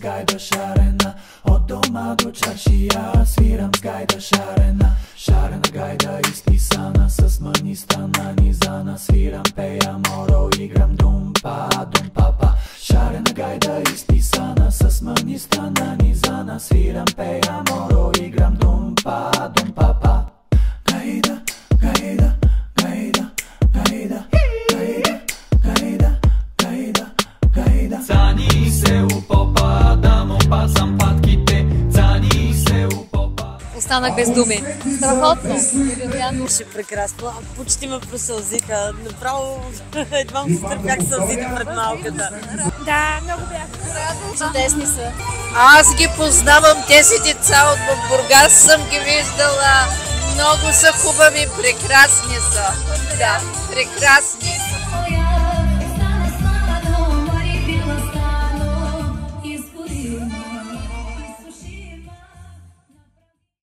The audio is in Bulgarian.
с гайда шарена, от дома до чаршия свирам с гайда шарена. Шарена гайда изписана с мъни стана низана, свирам, пея, моро, играм думпа, думпапа. Шарена гайда изписана с мъни стана низана, свирам, пея, моро, играм думпа, думпапа. Гайда, гайда, гайда, гайда, гайда, гайда, гайда, гайда. Цани се упопа, да му пасам патките, цани се упопа. Останах без думи. Страхотно. Беше прекрасно. Почти ме просълзиха. Направо едва му се търпях сълзите пред малката. Да, много бяха. Чудесни са. Аз ги познавам тези деца от Бургас, съм ги виждала. Много са хубави, прекрасни са. Да, прекрасни.